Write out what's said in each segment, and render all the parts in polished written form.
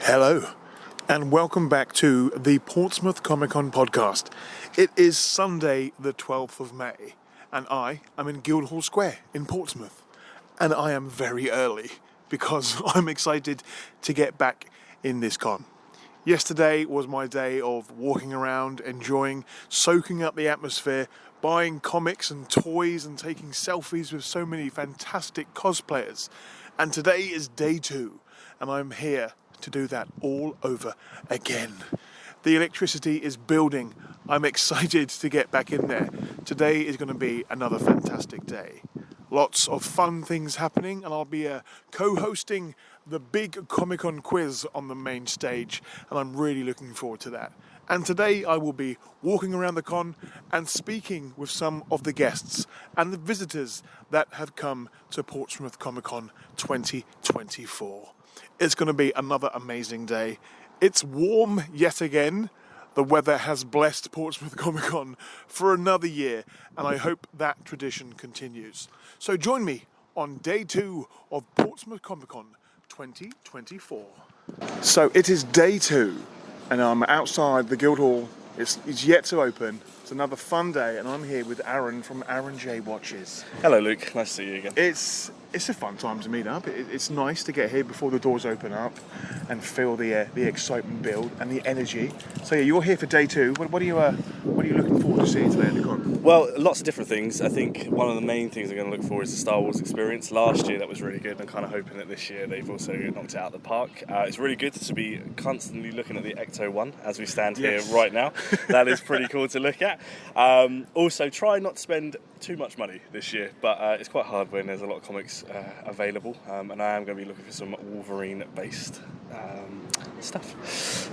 Hello, and welcome back to the Portsmouth Comic Con podcast. It is Sunday, the 12th of May, and I am in Guildhall Square in Portsmouth. And I am very early because I'm excited to get back in this con. Yesterday was my day of walking around, enjoying, soaking up the atmosphere, buying comics and toys and taking selfies with so many fantastic cosplayers. And today is day 2, and I'm here to do that all over again. The electricity is building. I'm excited to get back in there. Today is going to be another fantastic day. Lots of fun things happening, and I'll be co-hosting the big Comic-Con quiz on the main stage, and I'm really looking forward to that. And today I will be walking around the con and speaking with some of the guests and the visitors that have come to Portsmouth Comic Con 2024. It's going to be another amazing day. It's warm yet again. The weather has blessed Portsmouth Comic Con for another year, and I hope that tradition continues. So join me on day 2 of Portsmouth Comic Con 2024. So it is day 2, and I'm outside the Guildhall. It's yet to open. It's another fun day, and I'm here with Aaron from Aaron J Watches. Hello, Luke. Nice to see you again. It's a fun time to meet up. It's nice to get here before the doors open up and feel the excitement build and the energy. So yeah, you're here for day 2. What are you looking forward to seeing today at the con? Well, lots of different things. I think one of the main things I'm going to look for is the Star Wars experience. Last year that was really good. I'm kind of hoping that this year they've also knocked it out of the park. It's really good to be constantly looking at the Ecto 1 as we stand here right now. That is pretty cool to look at. Also, try not to spend too much money this year, but it's quite hard when there's a lot of comics available, and I am going to be looking for some Wolverine-based stuff.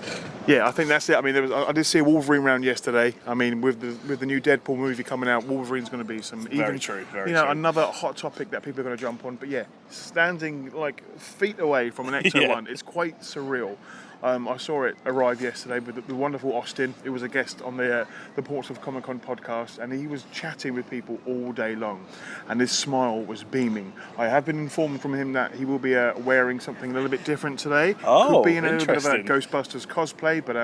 Yeah, I think that's it. I mean, I did see a Wolverine round yesterday. I mean, with the new Deadpool movie coming out, Wolverine's going to be very true. Another hot topic that people are going to jump on. But yeah, standing like feet away from an Ecto One, it's quite surreal. I saw it arrive yesterday with the wonderful Austin, who was a guest on the Portsmouth Comic Con podcast, and he was chatting with people all day long, and his smile was beaming. I have been informed from him that he will be wearing something a little bit different today. Oh, could be in a little bit of a Ghostbusters cosplay, but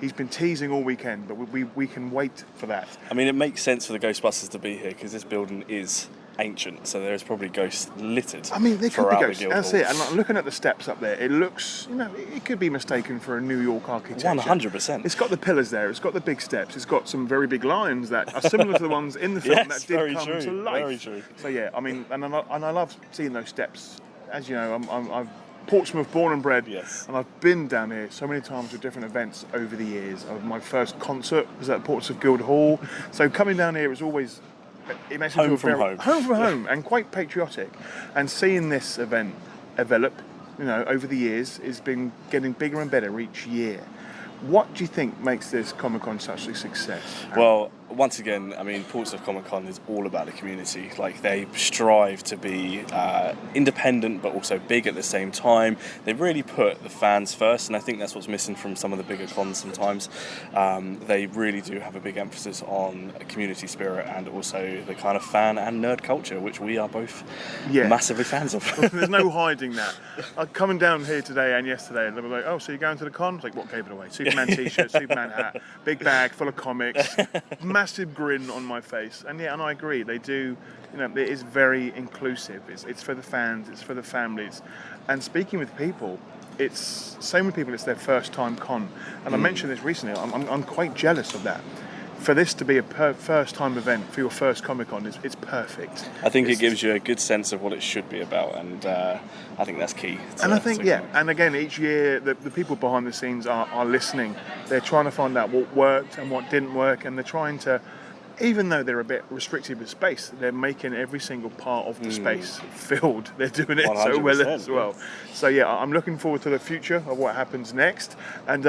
he's been teasing all weekend, but we can wait for that. I mean, it makes sense for the Ghostbusters to be here because this building is ancient, so there's probably ghosts littered. I mean, they could be ghosts. That's it. And like, looking at the steps up there, it looks, it could be mistaken for a New York architecture. 100%. It's got the pillars there. It's got the big steps. It's got some very big lions that are similar to the ones in the film that did come to life. Very true. So yeah, I mean, and I love seeing those steps. As you know, I'm Portsmouth born and bred, and I've been down here so many times with different events over the years. My first concert was at Portsmouth Guildhall, so coming down here is always. It makes me feel home from home, and quite patriotic. And seeing this event develop, over the years, has been getting bigger and better each year. What do you think makes this Comic-Con such a success? Well, once again, I mean, Portsmouth Comic Con is all about the community. Like, they strive to be independent but also big at the same time. They really put the fans first, and I think that's what's missing from some of the bigger cons sometimes. They really do have a big emphasis on a community spirit and also the kind of fan and nerd culture, which we are both massively fans of. There's no hiding that. Coming down here today and yesterday, and they were like, "Oh, so you're going to the con?" It's like, what gave it away? Superman t-shirt, Superman hat, big bag full of comics, massive grin on my face. And I agree, they do, it is very inclusive. It's for the fans, it's for the families. And speaking with people, it's same with people, it's their first time con. And I mentioned this recently, I'm quite jealous of that. For this to be a first time event for your first Comic Con, it's perfect. I think it gives you a good sense of what it should be about, and I think that's key. And I think, and again, each year the people behind the scenes are listening. They're trying to find out what worked and what didn't work, and they're trying to, even though they're a bit restricted with space, they're making every single part of the space filled. They're doing it so well as well. So I'm looking forward to the future of what happens next, and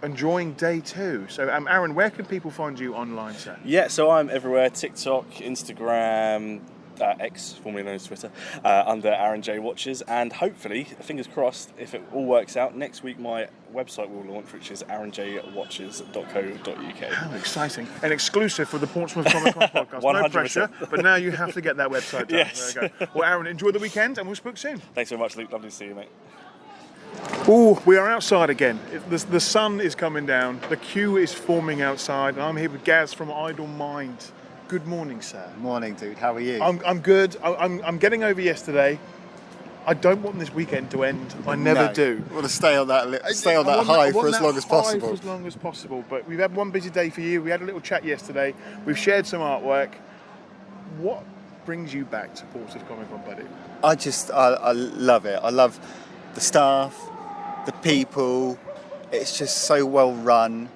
enjoying day 2. So Aaron, where can people find you online, sir? Yeah, so I'm everywhere: TikTok, Instagram, X, formerly known as Twitter, under Aaron J Watches, and hopefully, fingers crossed, if it all works out, next week my website will launch, which is aaronjwatches.co.uk. How exciting. An exclusive for the Portsmouth Comic Con podcast. 100%. No pressure, but now you have to get that website done. Yes. There you go. Well, Aaron, enjoy the weekend, and we'll speak soon. Thanks so much, Luke. Lovely to see you, mate. Oh, we are outside again. The sun is coming down, the queue is forming outside, and I'm here with Gaz from Idle Mind. Good morning, sir. Morning, dude. How are you? I'm good. I'm getting over yesterday. I don't want this weekend to end. I never do. I want to stay on that high for as long as possible. For as long as possible. But we've had one busy day for you. We had a little chat yesterday. We've shared some artwork. What brings you back to Portsmouth Comic Con, buddy? I love it. I love the staff, the people. It's just so well run.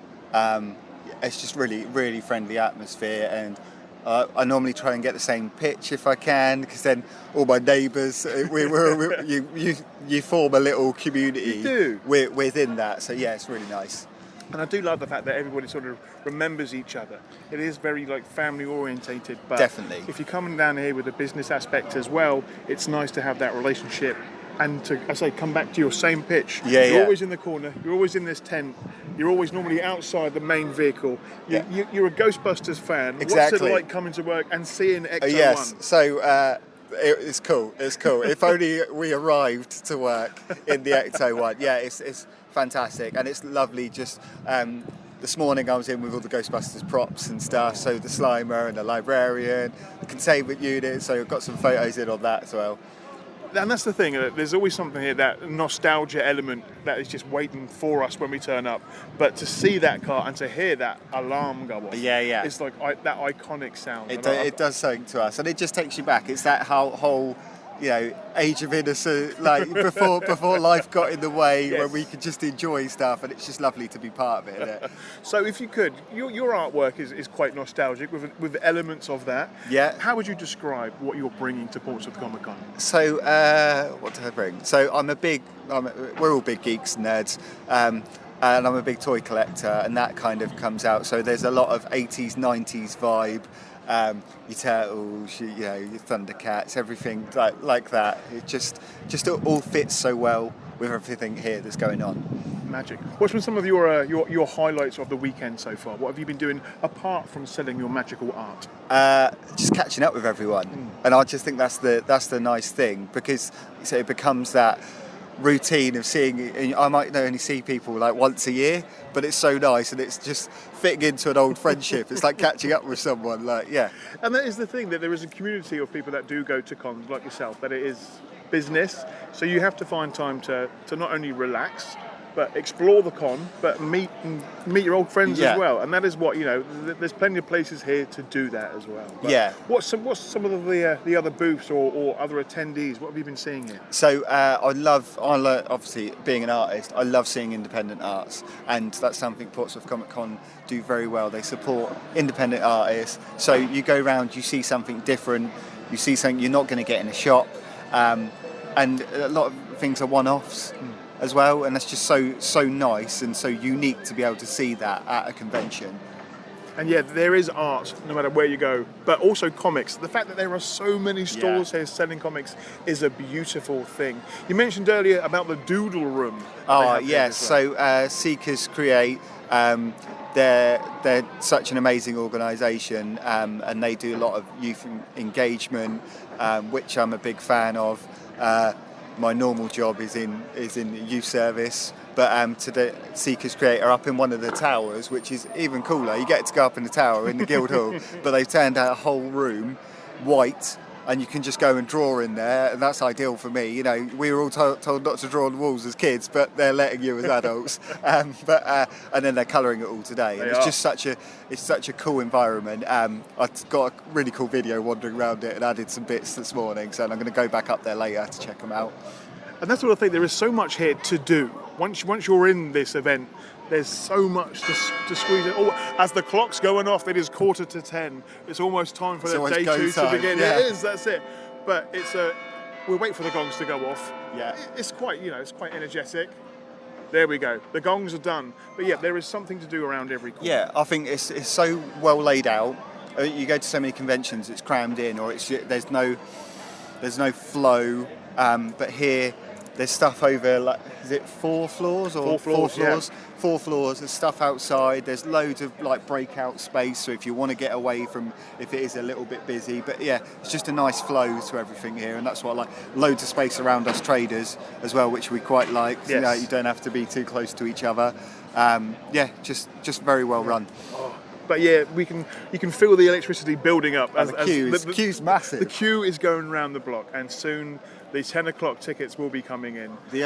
It's just really, really friendly atmosphere, and I normally try and get the same pitch if I can, because then all my neighbours, you form a little community. You do. Within that. So yeah, it's really nice. And I do love the fact that everybody sort of remembers each other. It is very family orientated, but Definitely. if you're coming down here with a business aspect as well, it's nice to have that relationship and to, I say, come back to your same pitch. You're always in the corner, you're always in this tent, you're always normally outside the main vehicle. You're a Ghostbusters fan. Exactly. What's it like coming to work and seeing Ecto-1? Yes, so it's cool. If only we arrived to work in the Ecto-1. Yeah, it's fantastic, and it's lovely. Just this morning I was in with all the Ghostbusters props and stuff, so the Slimer and the Librarian, the containment unit, so I've got some photos in on that as well. And that's the thing, there's always something here, that nostalgia element that is just waiting for us when we turn up. But to see that car and to hear that alarm go off, it's like that iconic sound. It does something to us, and it just takes you back. It's that whole, age of innocence, before life got in the way, where we could just enjoy stuff, and it's just lovely to be part of it, isn't it? So if you could, your artwork is quite nostalgic with elements of that. Yeah. How would you describe what you're bringing to Portsmouth Comic Con? So what do I bring? So we're all big geeks and nerds. And I'm a big toy collector, and that kind of comes out. So there's a lot of 80s, 90s vibe. Your Turtles, your Thundercats, everything like that. It just all fits so well with everything here that's going on. Magic. What's been some of your highlights of the weekend so far? What have you been doing apart from selling your magical art? Just catching up with everyone, and I just think that's the nice thing, because it becomes that routine of seeing. I might only see people once a year, but it's so nice, and it's just fitting into an old friendship. It's like catching up with someone, And that is the thing, that there is a community of people that do go to cons like yourself, that it is business, so you have to find time to not only relax but explore the con, but meet your old friends as well. And that is what, there's plenty of places here to do that as well. But what's some of the other booths or other attendees? What have you been seeing here? So I love, obviously being an artist, I love seeing independent arts, and that's something Portsmouth Comic Con do very well. They support independent artists. So you go around, you see something different, you see something you're not going to get in a shop, and a lot of things are one-offs as well, and that's just so nice and so unique to be able to see that at a convention. And there is art no matter where you go, but also comics. The fact that there are so many stalls here selling comics is a beautiful thing. You mentioned earlier about the Doodle Room. Oh yes, so Seekers Create, they're such an amazing organisation, and they do a lot of youth engagement, which I'm a big fan of. My normal job is in youth service, but today Seekers Create are up in one of the towers, which is even cooler. You get to go up in the tower in the Guildhall, but they've turned out a whole room white, and you can just go and draw in there, and that's ideal for me. We were all told not to draw on the walls as kids, but they're letting you as adults. And then they're colouring it all today, and it's just such a cool environment. I've got a really cool video wandering around it, and added some bits this morning, so I'm going to go back up there later to check them out. And that's what I think. There is so much here to do. Once you're in this event, there's so much to squeeze in. Oh, as the clock's going off, it is 9:45. It's almost time for the day two to begin. Yeah. It is. That's it. But we'll wait for the gongs to go off. Yeah. It's quite energetic. There we go. The gongs are done. But there is something to do around every corner. Yeah, I think it's so well laid out. You go to so many conventions, it's crammed in, or there's no flow. But here, There's stuff over, like, is it 4 floors or 4 floors? Yeah. 4 floors. There's stuff outside. There's loads of like breakout space. So if you want to get away from, if it is a little bit busy, but yeah, it's just a nice flow to everything here, and that's what I like. Loads of space around us traders as well, which we quite like. Yes. You know, you don't have to be too close to each other. Yeah, just very well run. But yeah, you can feel the electricity building up. And the queue's massive. The queue is going round the block, and soon the 10 o'clock tickets will be coming in. The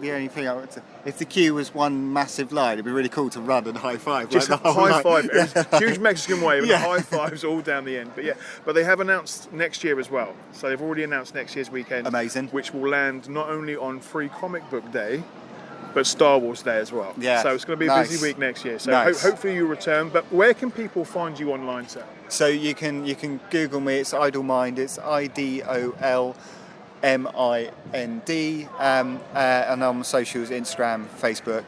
only thing I would say, if the queue was one massive line, it'd be really cool to run and high five. Just like the whole high line. five, huge Mexican wave, and Yeah. high fives all down the end. But they have announced next year as well. So they've already announced next year's weekend. Amazing. Which will land not only on Free Comic Book Day, but Star Wars Day as well. Yeah. So it's going to be a busy week next year. So Nice. hopefully you return. But where can people find you online, sir? So you can Google me. It's Idle Mind. It's IDOLMIND. And on socials, Instagram, Facebook.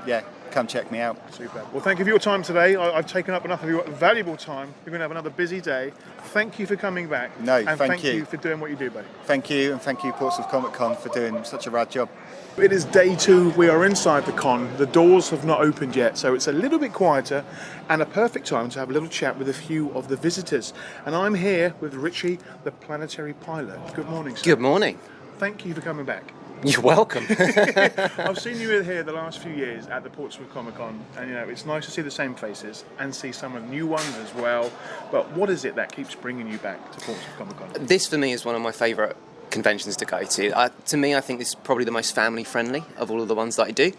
Yeah, come check me out. Super. Well, thank you for your time today. I've taken up enough of your valuable time. You're going to have another busy day. Thank you for coming back. No, and thank you. you for doing what you do, buddy. Thank you, and thank you, Portsmouth Comic Con, for doing such a rad job. It is day 2. We are inside the con. The doors have not opened yet, so it's a little bit quieter and a perfect time to have a little chat with a few of the visitors. And I'm here with Richie, the planetary pilot. Good morning, sir. Good morning. Thank you for coming back. You're welcome. I've seen you here the last few years at the Portsmouth Comic Con, and it's nice to see the same faces and see some of the new ones as well. But what is it that keeps bringing you back to Portsmouth Comic Con? This for me is one of my favourite conventions to go to. To me, I think this is probably the most family friendly of all of the ones that I do.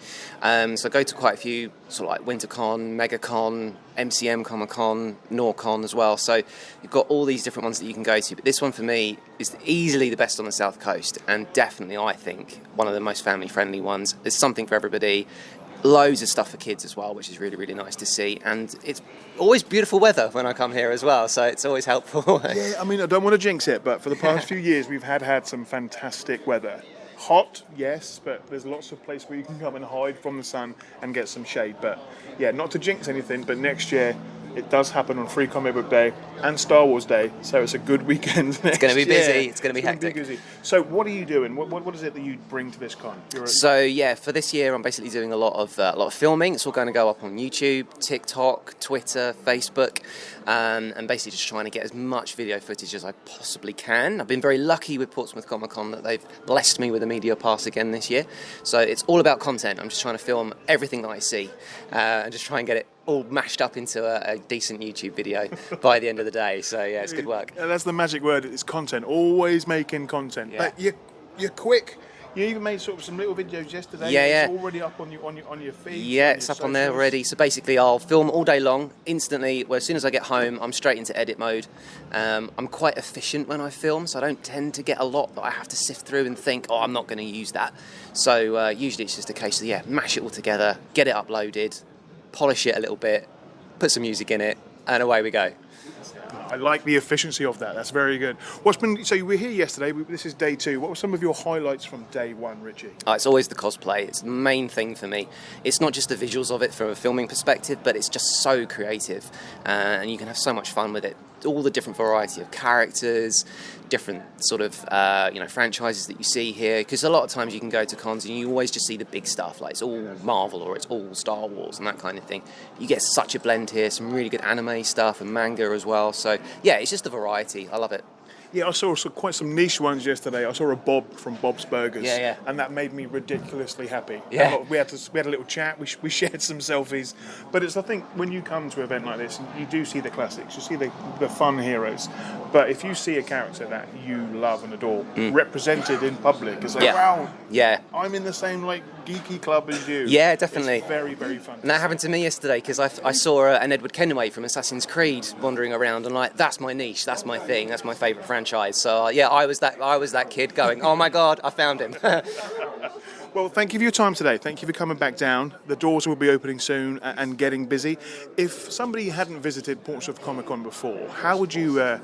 So I go to quite a few, sort of like WinterCon, MegaCon, MCM Comic Con, NorCon as well. So you've got all these different ones that you can go to. But this one for me is easily the best on the South Coast, and definitely, I think, one of the most family friendly ones. There's something for everybody. Loads of stuff for kids as well, which is really, really nice to see. And it's always beautiful weather when I come here as well, so it's always helpful. Yeah, I mean, I don't want to jinx it, but for the past few years, we've had some fantastic weather. Hot, yes, but there's lots of places where you can come and hide from the sun and get some shade. But yeah, not to jinx anything, but next year it does happen on Free Comic Book Day and Star Wars Day, so it's a good weekend. It's going to be busy. It's going to be hectic. Busy. So what are you doing? What is it that you bring to this con? So yeah, for this year, I'm basically doing a lot of filming. It's all going to go up on YouTube, TikTok, Twitter, Facebook, and basically just trying to get as much video footage as I possibly can. I've been very lucky with Portsmouth Comic Con that they've blessed me with a media pass again this year. So it's all about content. I'm just trying to film everything that I see and just try and get it all mashed up into a decent YouTube video by the end of the day. So yeah, it's good work. Yeah, that's the magic word. It's content. Always making content. Yeah. You're quick. You even made sort of some little videos yesterday. Yeah. It's already up on your feed. Yeah, it's up on there already. So basically, I'll film all day long, instantly. Well, as soon as I get home, I'm straight into edit mode. I'm quite efficient when I film, so I don't tend to get a lot that I have to sift through and think, I'm not going to use that. So usually it's just a case of, mash it all together, get it uploaded, polish it a little bit, put some music in it, and away we go. I like the efficiency of that. That's very good. So you were here yesterday. This is day 2. What were some of your highlights from day 1, Richie? It's always the cosplay. It's the main thing for me. It's not just the visuals of it from a filming perspective, but it's just so creative, and you can have so much fun with it. All the different variety of characters, different sort of franchises that you see here, because a lot of times you can go to cons and you always just see the big stuff, like it's all Marvel or it's all Star Wars and that kind of thing. You get such a blend here, some really good anime stuff and manga as well. So yeah, it's just a variety. I love it. Yeah, I saw quite some niche ones yesterday. I saw a Bob from Bob's Burgers, Yeah. and that made me ridiculously happy. Yeah. We had a little chat. We shared some selfies. But I think when you come to an event like this, you do see the classics. You see the fun heroes. But if you see a character that you love and adore represented in public, it's like, wow, yeah, I'm in the same geeky club as you. Yeah, definitely. It's very, very fun. And that happened to me yesterday because I saw an Edward Kenway from Assassin's Creed wandering around, and that's my niche, that's my thing, that's my favourite franchise. So I was that kid going, oh my god, I found him. Well, thank you for your time today. Thank you for coming back down. The doors will be opening soon and getting busy. If somebody hadn't visited Portsmouth Comic Con before, how would you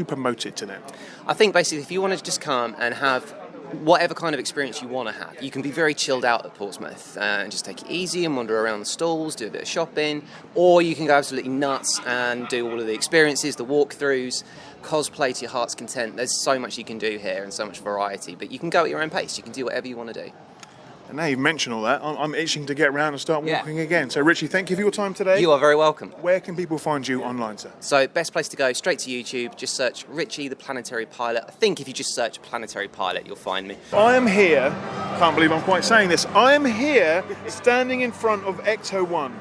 promote it to them? I think basically if you want to just come and have whatever kind of experience you want to have. You can be very chilled out at Portsmouth and just take it easy and wander around the stalls, do a bit of shopping, or you can go absolutely nuts and do all of the experiences, the walkthroughs, cosplay to your heart's content. There's so much you can do here and so much variety, but you can go at your own pace. You can do whatever you want to do. And now you've mentioned all that, I'm itching to get around and start Yeah. walking again. So Richie, thank you for your time today. You are very welcome. Where can people find you online, sir? So best place to go, straight to YouTube, just search Richie the Planetary Pilot. I think if you just search Planetary Pilot, you'll find me. I am here, can't believe I'm quite saying this, I am here standing in front of Ecto 1.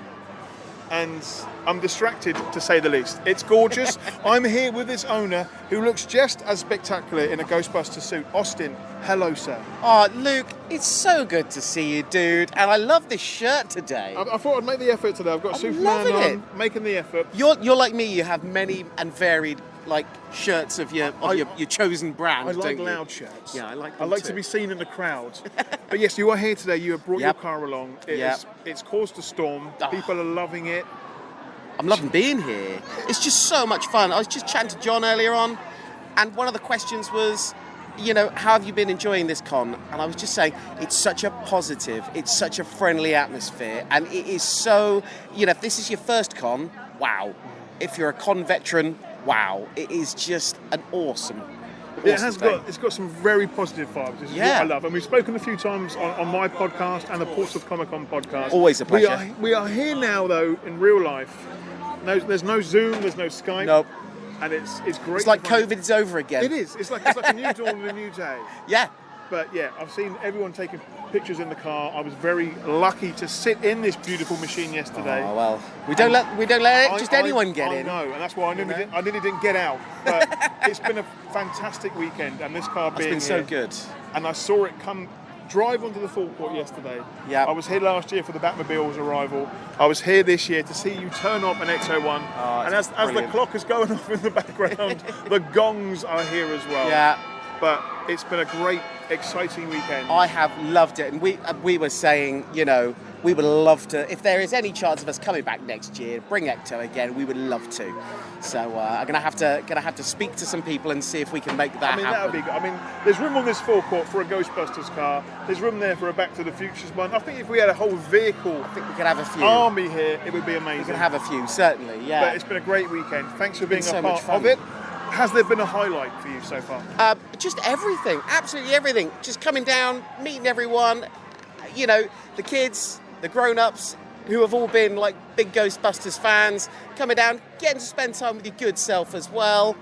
And I'm distracted, to say the least. It's gorgeous. I'm here with its owner, who looks just as spectacular in a Ghostbuster suit. Austin, hello, sir. Oh, Luke, it's so good to see you, dude. And I love this shirt today. I thought I'd make the effort today. I've got I'm Superman loving on, it. making the effort. You're like me. You have many and varied shirts of your chosen brand. I like don't loud you? shirts. Yeah, I like I them like too. to be seen in the crowd. But yes, you are here today. You have brought your Yep. car along. Yep. It's caused a storm. Oh. People are loving it. I'm loving being here. It's just so much fun. I was just chatting to John earlier on, and one of the questions was, how have you been enjoying this con? And I was just saying, it's such a positive, it's such a friendly atmosphere, and it is so, if this is your first con, wow. If you're a con veteran, wow. It is just an awesome It's got some very positive vibes. This is what Yeah. I love. And we've spoken a few times on my podcast and the Portsmouth Comic Con podcast. Always a pleasure. We are here now, though, in real life. No, there's no Zoom, there's no Skype. Nope. And it's great. It's like to find- COVID's over again. It is. It's like a new dawn and a new day. Yeah. But yeah, I've seen everyone taking pictures in the car. I was very lucky to sit in this beautiful machine yesterday. Oh well, we don't let anyone get in. No, and that's why I nearly didn't get out. But it's been a fantastic weekend, and this car It's being been so here, good. And I saw it drive onto the forecourt yesterday. Yeah. I was here last year for the Batmobile's arrival. I was here this year to see you turn up an X01. Oh, and as the brilliant. clock is going off in the background, the gongs are here as well. Yeah. But it's been a great, exciting weekend. I have loved it, and we were saying, we would love to. If there is any chance of us coming back next year, bring Ecto again. We would love to. So I'm gonna have to speak to some people and see if we can make that that would happen. be good. I mean, there's room on this forecourt for a Ghostbusters car. There's room there for a Back to the Futures one. I think if we had a whole vehicle I think we could have a few. army here, it would be amazing. We could have a few, certainly. Yeah. But it's been a great weekend. Thanks for being been so a much part fun. of it. Has there been a highlight for you so far? Just everything, absolutely everything. Just coming down, meeting everyone. The kids, the grown-ups, who have all been like big Ghostbusters fans, coming down, getting to spend time with your good self as well.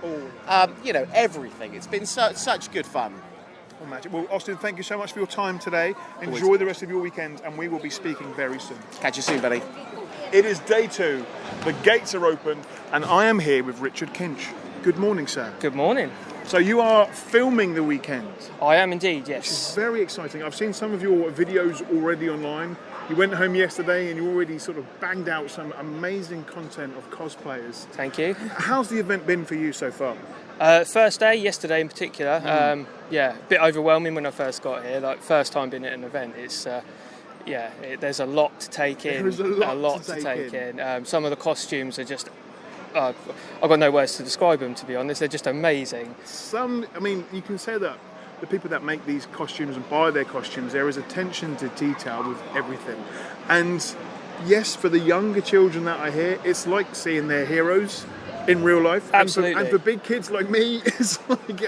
Everything. It's been such good fun. Oh, magic. Well, Austin, thank you so much for your time today. Enjoy the rest of your weekend, and we will be speaking very soon. Catch you soon, buddy. It is day 2. The gates are open, and I am here with Richard Kinch. Good morning, sir. Good morning. So you are filming the weekend. I am indeed, It's yes. very exciting. I've seen some of your videos already online. You went home yesterday and you already sort of banged out some amazing content of cosplayers. Thank you. How's the event been for you so far? First day, yesterday in particular, a bit overwhelming when I first got here. Like first time being at an event, it's there's a lot to take in. There is a lot to take in. Some of the costumes are just. I've got no words to describe them, to be honest. They're just amazing. You can say that the people that make these costumes and buy their costumes, there is attention to detail with everything. And yes, for the younger children that are here, it's like seeing their heroes in real life. Absolutely. And for big kids like me, it's like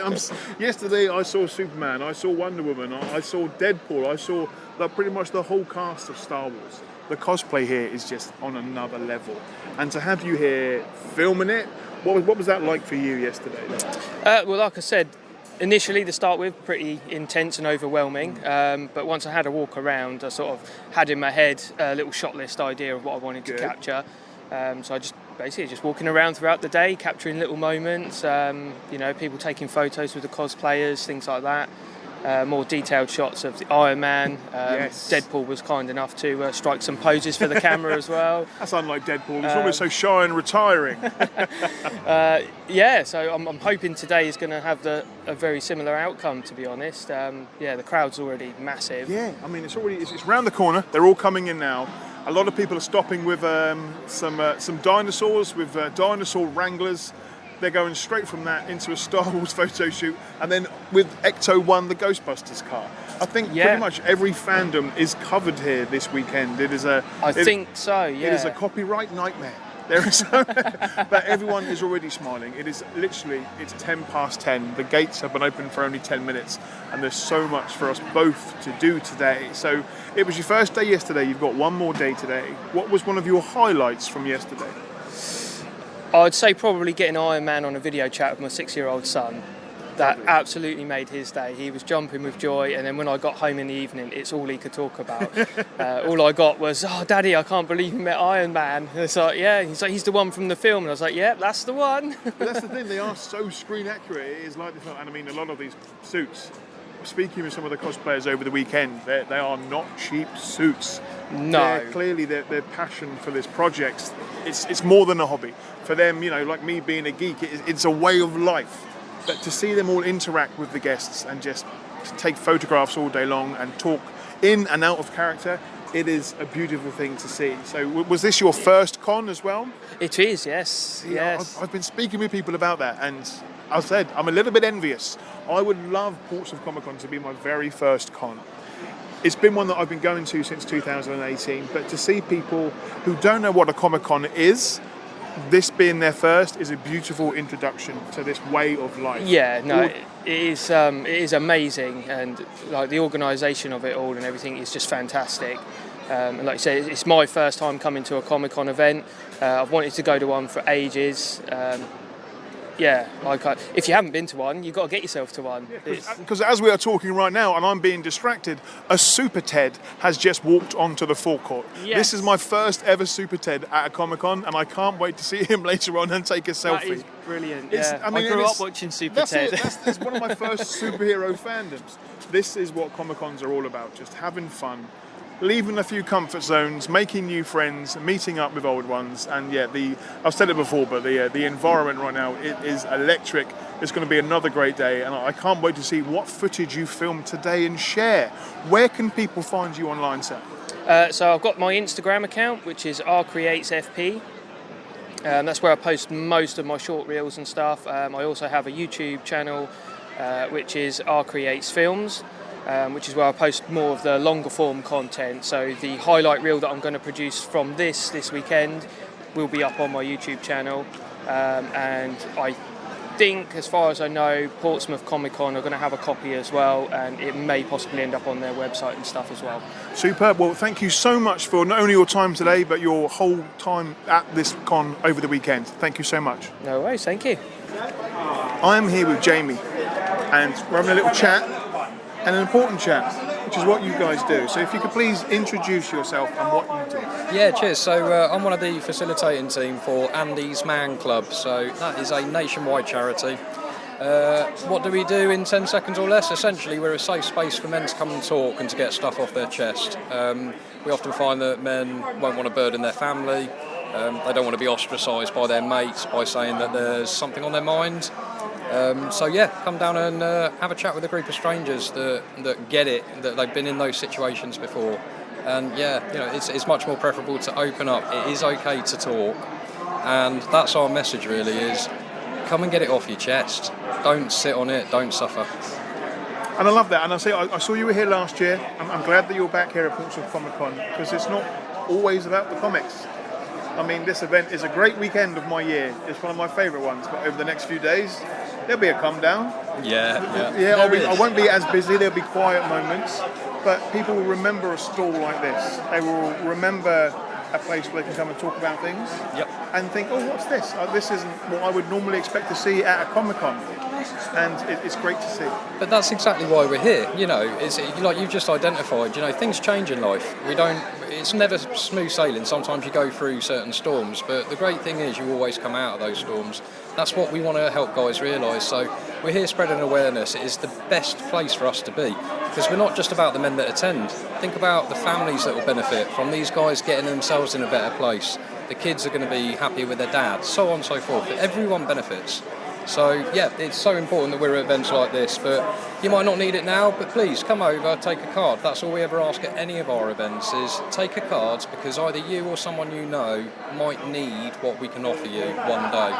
yesterday I saw Superman, I saw Wonder Woman, I saw Deadpool, I saw pretty much the whole cast of Star Wars. The cosplay here is just on another level. And to have you here filming it, what was that like for you yesterday? Well, like I said, initially to start with, pretty intense and overwhelming. But once I had a walk around, I sort of had in my head a little shot list idea of what I wanted to capture. So I just walking around throughout the day, capturing little moments, people taking photos with the cosplayers, things like that. More detailed shots of the Iron Man. Yes. Deadpool was kind enough to strike some poses for the camera as well. That's unlike Deadpool. He's always so shy and retiring. So I'm hoping today is going to have a very similar outcome, to be honest. The crowd's already massive. Yeah, I mean, it's round the corner. They're all coming in now. A lot of people are stopping with some dinosaurs, with dinosaur wranglers. they're going straight from that into a Star Wars photo shoot, and then with Ecto 1, the Ghostbusters car. I think pretty much every fandom is covered here this weekend. It is a... I think so, yeah. It is a copyright nightmare. There is so, but everyone is already smiling. It is literally, it's 10 past 10. The gates have been open for only 10 minutes, and there's so much for us both to do today. So it was your first day yesterday. You've got one more day today. What was one of your highlights from yesterday? I'd say probably getting Iron Man on a video chat with my 6-year-old son. That absolutely made his day. He was jumping with joy, and then when I got home in the evening, it's all he could talk about. All I got was, "Oh, Daddy, I can't believe you met Iron Man." And it's like, yeah. He's like, "He's the one from the film," and I was like, "Yeah, that's the one." But that's the thing; they are so screen accurate. It is like the film, and I mean, a lot of these suits. Speaking with some of the cosplayers over the weekend, they are not cheap suits. No, Clearly, their passion for this project, it's more than a hobby for them. You know, like me being a geek, it's a way of life. But to see them all interact with the guests and just take photographs all day long and talk in and out of character, it is a beautiful thing to see. So was this your first con as well? it is, yes. Yeah, Yes. I've been speaking with people about that, and I said I'm a little bit envious. I would love Portsmouth Comic Con to be my very first con. It's been one that I've been going to since 2018, but to see people who don't know what a Comic Con is, this being their first is a beautiful introduction to this way of life. Yeah, no, it is amazing, and like the organisation of it all and everything is just fantastic. And like you said, it's my first time coming to a Comic Con event. I've wanted to go to one for ages. If you haven't been to one, you've got to get yourself to one. Because as we are talking right now, and I'm being distracted, a Super Ted has just walked onto the forecourt. Yes. This is my first ever Super Ted at a Comic Con, and I can't wait to see him later on and take a selfie. That is brilliant. It's- Yeah. I mean, I grew it up is- watching Super That's Ted. it. It's one of my first superhero fandoms. This is what Comic Cons are all about, just having fun, leaving a few comfort zones, making new friends, meeting up with old ones, and I've said it before, but the environment right now, it is electric. It's going to be another great day, and I can't wait to see what footage you filmed today and share. Where can people find you online, sir? So I've got my Instagram account, which is rcreatesfp. That's where I post most of my short reels and stuff. I also have a YouTube channel, which is rcreatesfilms. Which is where I post more of the longer form content. So the highlight reel that I'm going to produce from this weekend will be up on my YouTube channel. And I think, as far as I know, Portsmouth Comic Con are going to have a copy as well, and it may possibly end up on their website and stuff as well. Superb. Well, thank you so much for not only your time today, but your whole time at this con over the weekend. Thank you so much. No worries, thank you. I am here with Jamie, and we're having a little chat, and an important chat, which is what you guys do. So if you could please introduce yourself and what you do. Yeah, cheers. So I'm one of the facilitating team for Andy's Man Club. So that is a nationwide charity. What do we do in 10 seconds or less? Essentially, we're a safe space for men to come and talk and to get stuff off their chest. We often find that men won't want to burden their family. They don't want to be ostracised by their mates by saying that there's something on their mind. Come down and have a chat with a group of strangers that get it, that they've been in those situations before. And it's much more preferable to open up. It is okay to talk, and that's our message really, is come and get it off your chest. Don't sit on it, don't suffer. And I love that. And I saw you were here last year. I'm glad that you're back here at Portsmouth Comic Con, because it's not always about the comics. I mean, this event is a great weekend of my year. It's one of my favourite ones. But over the next few days, there'll be a come down. I won't be as busy. There'll be quiet moments. But people will remember a stall like this. They will remember a place where they can come and talk about things. Yep. And think, oh, what's this? This isn't what I would normally expect to see at a Comic Con. And it's great to see. But that's exactly why we're here. It's like you've just identified. Things change in life. It's never smooth sailing. Sometimes you go through certain storms, but the great thing is you always come out of those storms. That's what we want to help guys realise. So we're here spreading awareness. It is the best place for us to be, because we're not just about the men that attend. Think about the families that will benefit from these guys getting themselves in a better place. The kids are going to be happy with their dad, so on and so forth. Everyone benefits. So yeah, it's so important that we're at events like this, but you might not need it now, but please come over, take a card. That's all we ever ask at any of our events is take a card, because either you or someone you know might need what we can offer you one day.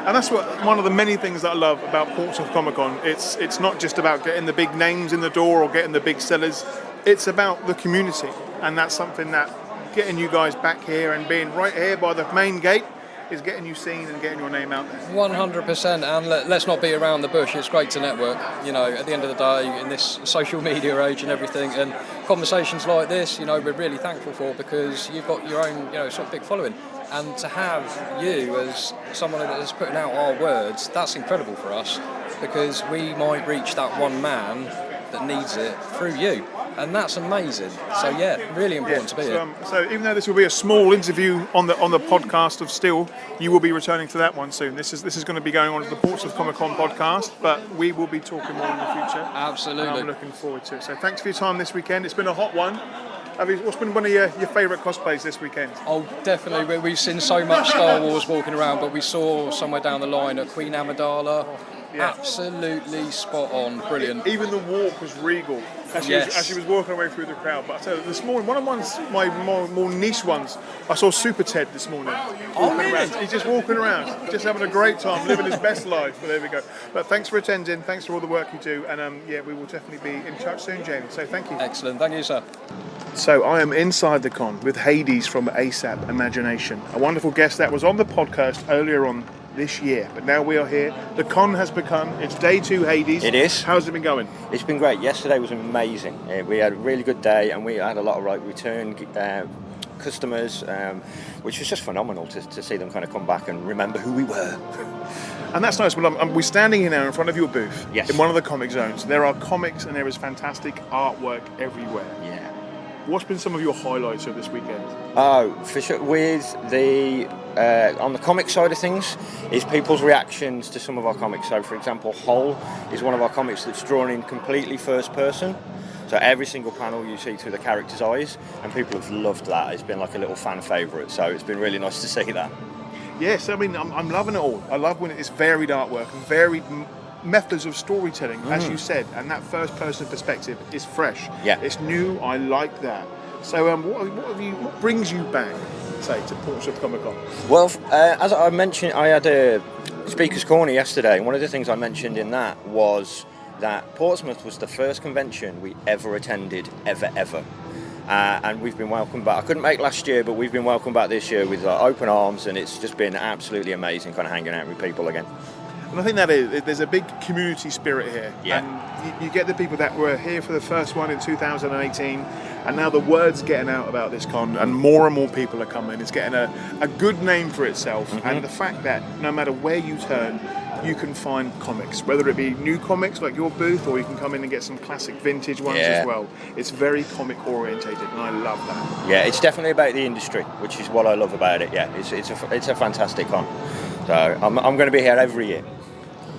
And that's one of the many things that I love about Portsmouth Comic Con. It's not just about getting the big names in the door or getting the big sellers. It's about the community, and that's something that getting you guys back here and being right here by the main gate is getting you seen and getting your name out there. 100%, and let's not beat around the bush. It's great to network. You know, at the end of the day, in this social media age and everything, and conversations like this, you know, we're really thankful for, because you've got your own, you know, sort of big following, and to have you as someone that is putting out our words, that's incredible for us, because we might reach that one man that needs it through you. And that's amazing. So yeah, really important to be here. So even though this will be a small interview on the podcast of Steel, you will be returning to that one soon. This is going to be going on to the Portsmouth Comic Con podcast, but we will be talking more in the future. Absolutely. And I'm looking forward to it. So thanks for your time this weekend. It's been a hot one. What's been one of your favourite cosplays this weekend? Oh, definitely. We've seen so much Star Wars walking around, but we saw somewhere down the line a Queen Amidala. Yeah. Absolutely spot on, brilliant. Even the walk was regal as she was walking away through the crowd. But I tell you, this morning, one of my more niche ones, I saw Super Ted this morning. Around. He's just walking around, just having a great time, living his best life. But there we go. But thanks for attending, thanks for all the work you do, and we will definitely be in touch soon, James. So thank you. Excellent, thank you, sir. So I am inside the con with Hades from ASAP Imagination, a wonderful guest that was on the podcast earlier on this year, but now we are here. The con has become, it's day 2, Hades. It is. How's it been going? It's been great. Yesterday was amazing. We had a really good day, and we had a lot of return customers, which was just phenomenal to see them kind of come back and remember who we were. And that's nice. Well, we're standing here now in front of your booth, yes, in one of the comic zones. There are comics and there is fantastic artwork everywhere. Yeah. What's been some of your highlights of this weekend? Oh, for sure. With the on the comic side of things, is people's reactions to some of our comics. So, for example, Hole is one of our comics that's drawn in completely first person. So every single panel you see through the character's eyes, and people have loved that. It's been like a little fan favourite. So it's been really nice to see that. Yes, I mean, I'm loving it all. I love when it's varied artwork and varied methods of storytelling, as you said, and that first person perspective is fresh. Yeah. It's new, I like that. So what brings you back, say, to Portsmouth Comic Con? Well, as I mentioned, I had a Speaker's Corner yesterday, and one of the things I mentioned in that was that Portsmouth was the first convention we ever attended, ever. And we've been welcomed back. I couldn't make last year, but we've been welcomed back this year with open arms, and it's just been absolutely amazing kind of hanging out with people again. And I think there's a big community spirit here. Yeah. And you get the people that were here for the first one in 2018, and now the word's getting out about this con, and more people are coming. It's getting a good name for itself, and the fact that no matter where you turn, you can find comics, whether it be new comics like your booth, or you can come in and get some classic vintage ones as well. It's very comic orientated, and I love that. Yeah, it's definitely about the industry, which is what I love about it. Yeah, it's a fantastic con. So I'm going to be here every year.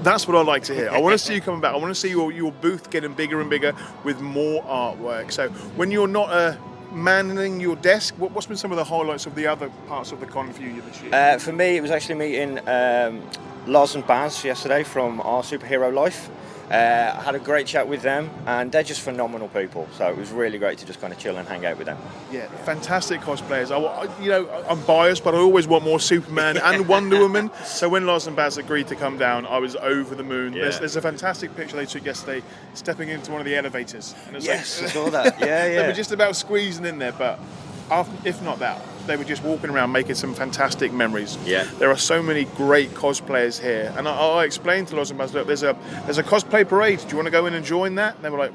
That's what I like to hear. I want to see you coming back. I want to see your booth getting bigger and bigger with more artwork. So when you're not manning your desk, what's been some of the highlights of the other parts of the con for you this year? For me, it was actually meeting Lars and Baz yesterday from Our Superhero Life. I had a great chat with them, and they're just phenomenal people. So it was really great to just kind of chill and hang out with them. Yeah, fantastic cosplayers. I'm biased, but I always want more Superman and Wonder Woman. So when Lars and Baz agreed to come down, I was over the moon. Yeah. There's a fantastic picture they took yesterday, stepping into one of the elevators. And I saw that. Yeah. They were just about squeezing in there, but if not that, they were just walking around making some fantastic memories. Yeah. There are so many great cosplayers here, and I explained to Lars and Baz, look, there's a cosplay parade. Do you want to go in and join that? And they were like,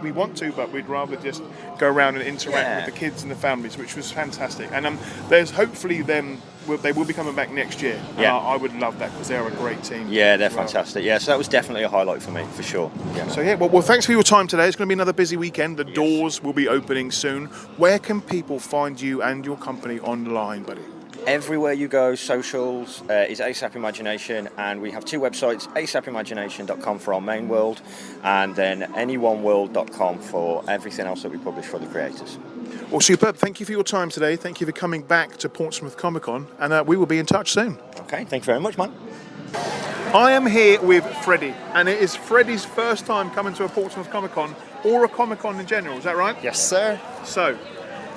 we want to, but we'd rather just go around and interact with the kids and the families, which was fantastic. And there's hopefully they will be coming back next year. Yeah. I would love that because they're a great team. Yeah, they're fantastic. Yeah, so that was definitely a highlight for me, for sure. Yeah. So well, thanks for your time today. It's going to be another busy weekend. The doors will be opening soon. Where can people find you and your company online, buddy? Everywhere you go, socials is ASAP Imagination, and we have 2 websites, asapimagination.com for our main world, and then anyoneworld.com for everything else that we publish for the creators. Well, superb. Thank you for your time today. Thank you for coming back to Portsmouth Comic Con, and we will be in touch soon. Okay, thank you very much, man. I am here with Freddie, and it is Freddie's first time coming to a Portsmouth Comic Con, or a Comic Con in general, is that right? Yes, sir. So,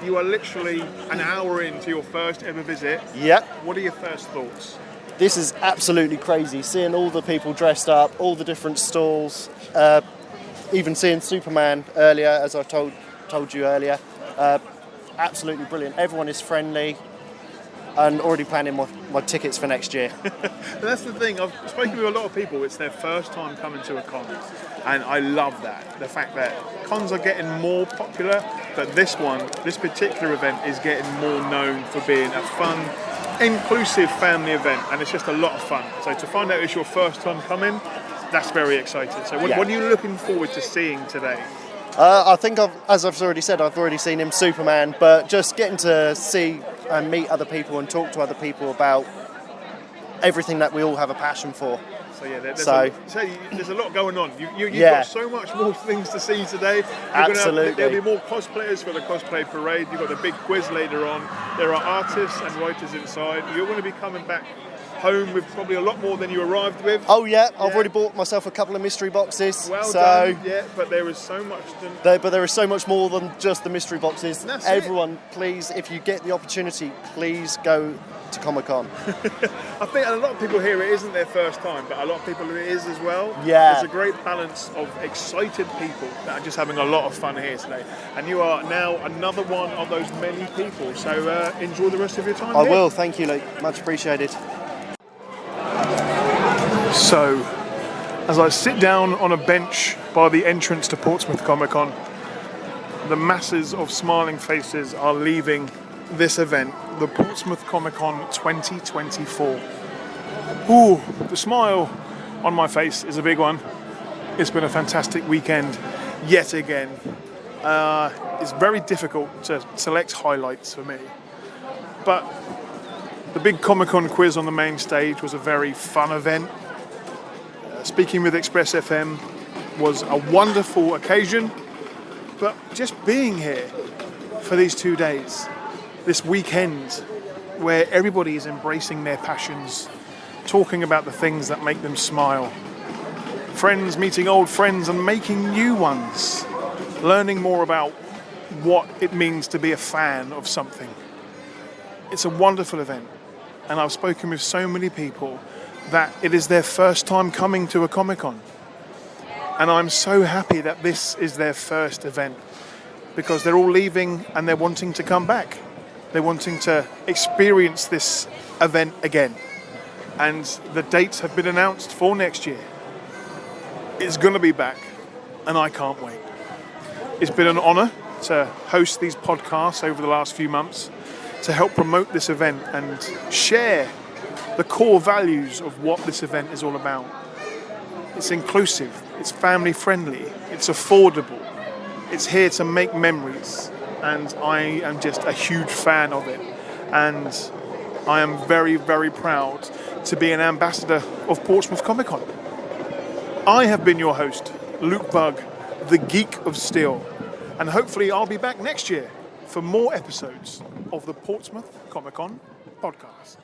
you are literally an hour into your first ever visit. Yep. What are your first thoughts? This is absolutely crazy, seeing all the people dressed up, all the different stalls, even seeing Superman earlier, as I told you earlier. Absolutely brilliant. Everyone is friendly, and already planning my tickets for next year. That's the thing, I've spoken with a lot of people, it's their first time coming to a con, and I love that. The fact that cons are getting more popular, but this particular event is getting more known for being a fun, inclusive family event, and it's just a lot of fun. So to find out it's your first time coming, that's very exciting. So what are you looking forward to seeing today? I think, as I've already said, I've already seen him, Superman, but just getting to see and meet other people and talk to other people about everything that we all have a passion for. So yeah, there's a lot going on. You've got so much more things to see today. Absolutely. There'll be more cosplayers for the cosplay parade. You've got the big quiz later on. There are artists and writers inside. You're going to be coming back home with probably a lot more than you arrived with. Oh yeah, I've already bought myself a couple of mystery boxes. Well done. Yeah, but there is so much. But there is so much more than just the mystery boxes. That's Everyone, please, if you get the opportunity, please go to Comic Con. I think a lot of people here, it isn't their first time, but a lot of people it is as well. Yeah. There's a great balance of excited people that are just having a lot of fun here today. And you are now another one of those many people. So enjoy the rest of your time. I will, thank you, Luke. Much appreciated. So, as I sit down on a bench by the entrance to Portsmouth Comic Con, the masses of smiling faces are leaving this event, the Portsmouth Comic Con 2024. Ooh, the smile on my face is a big one. It's been a fantastic weekend yet again. It's very difficult to select highlights for me, but the big Comic Con quiz on the main stage was a very fun event. Speaking with Express FM was a wonderful occasion, but just being here for these 2 days, this weekend, where everybody is embracing their passions, talking about the things that make them smile, friends meeting old friends and making new ones, learning more about what it means to be a fan of something. It's a wonderful event, and I've spoken with so many people that it is their first time coming to a Comic-Con. And I'm so happy that this is their first event, because they're all leaving and they're wanting to come back. They're wanting to experience this event again. And the dates have been announced for next year. It's going to be back, and I can't wait. It's been an honor to host these podcasts over the last few months, to help promote this event and share the core values of what this event is all about. It's inclusive, it's family friendly, it's affordable, it's here to make memories, and I am just a huge fan of it. And I am very, very proud to be an ambassador of Portsmouth Comic Con. I have been your host, Luke Bugg, the Geek of Steel, and hopefully I'll be back next year for more episodes of the Portsmouth Comic Con podcast.